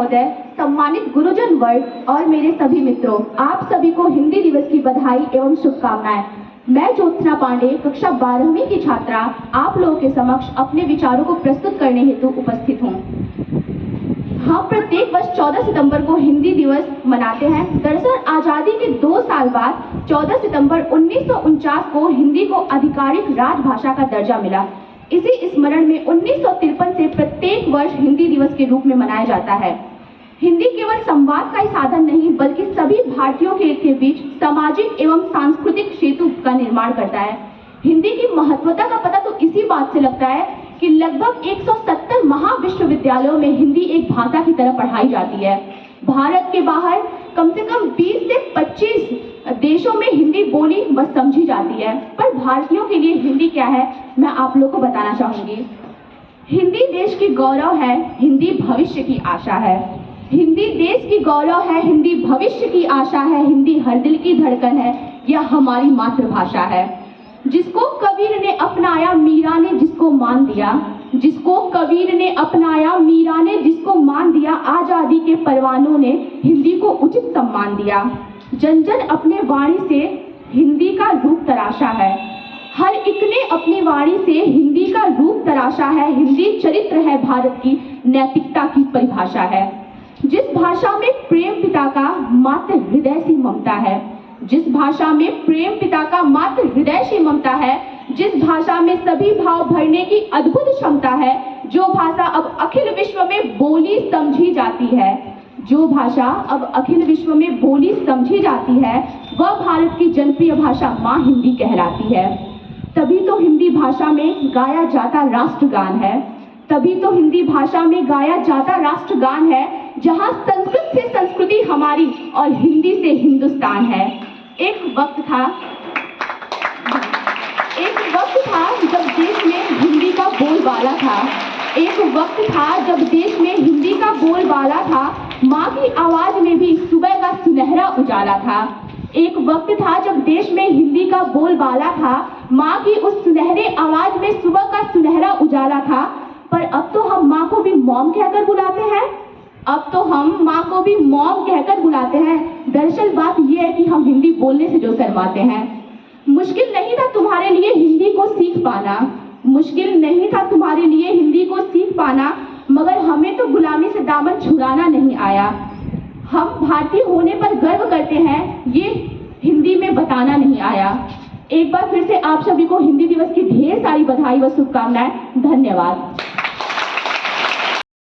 महोदय, सम्मानित गुरुजन वर्ग और मेरे सभी मित्रों, आप सभी को हिंदी दिवस की बधाई एवं शुभकामनाएं। मैं ज्योत्सना पांडे, कक्षा 12वीं की छात्रा, आप लोगों के समक्ष अपने विचारों को प्रस्तुत करने हेतु उपस्थित हूँ। हम प्रत्येक वर्ष 14 सितंबर को हिंदी दिवस मनाते हैं। दरअसल आज़ादी के 2 साल बाद 14 सितंबर 1949 को हिंदी को आधिकारिक राजभाषा का दर्जा मिला। इसी स्मरण में 1953 से प्रत्येक वर्ष हिंदी दिवस के रूप में मनाया जाता है। हिंदी केवल संवाद का ही साधन नहीं, बल्कि सभी भारतीयों के बीच सामाजिक एवं सांस्कृतिक सेतु का निर्माण करता है। हिंदी की महत्वता का पता तो इसी बात से लगता है कि लगभग 170 महाविश्वविद्यालयों में हिंदी एक भाषा की तरह पढ़ाई जाती है। भारत के बाहर कम से कम 20 से 25 देशों में हिंदी बोली व समझी जाती है। पर भारतीयों के लिए हिंदी क्या है, मैं आप लोगों को बताना चाहूंगी। हिंदी देश की गौरव है, हिंदी भविष्य की आशा है। हिंदी देश की गौरव है, हिंदी भविष्य की आशा है, हिंदी हर दिल की धड़कन है, यह हमारी मातृभाषा है। जिसको कबीर ने अपनाया, मीरा ने जिसको मान दिया, जिसको कबीर ने अपनाया, मीरा ने जिसको मान दिया, आजादी के परवानों ने हिंदी को उचित सम्मान दिया। जन जन अपने वाणी से हिंदी का रूप तराशा है, हर एक ने अपनी वाणी से हिंदी का रूप तराशा है। हिंदी चरित्र है, भारत की नैतिकता की परिभाषा है। जिस भाषा में प्रेम पिता का मात्र हृदय सी ममता है, जिस भाषा में प्रेम पिता का मात्र हृदय सी ममता है, जिस भाषा में सभी भाव भरने की अद्भुत क्षमता है, जो भाषा अब अखिल विश्व में बोली समझी जाती है, जो भाषा अब अखिल विश्व में बोली समझी जाती है, वह भारत की जनप्रिय भाषा माँ हिंदी कहलाती है। तभी तो हिंदी भाषा में गाया जाता राष्ट्रगान है, तभी तो हिंदी भाषा में गाया जाता राष्ट्रगान है, जहाँ संस्कृत से संस्कृति हमारी और हिंदी से हिंदुस्तान है। एक वक्त था जब देश में हिंदी का बोलबाला था। एक वक्त था जब देश में हिंदी का बोलबाला था। माँ की आवाज में भी सुबह का सुनहरा उजाला था। एक वक्त था जब देश में हिंदी का बोलबाला था। माँ की उस सुनहरे आवाज में सुबह का सुनहरा उजाला था। पर अब तो हम माँ को भी मॉम कहकर बुलाते हैं। अब तो हम माँ को भी मॉम कहकर बुलाते हैं। दरअसल बात यह है कि हम हिंदी बोलने से जो शर्माते हैं। मुश्किल नहीं था तुम्हारे लिए हिंदी को सीख पाना, मुश्किल नहीं था तुम्हारे लिए हिंदी को सीख पाना, मगर हमें तो गुलामी से दामन छुड़ाना नहीं आया। हम भारतीय होने पर गर्व करते हैं, ये हिंदी में बताना नहीं आया। एक बार फिर से आप सभी को हिंदी दिवस की ढेर सारी बधाई व शुभकामनाएं। धन्यवाद।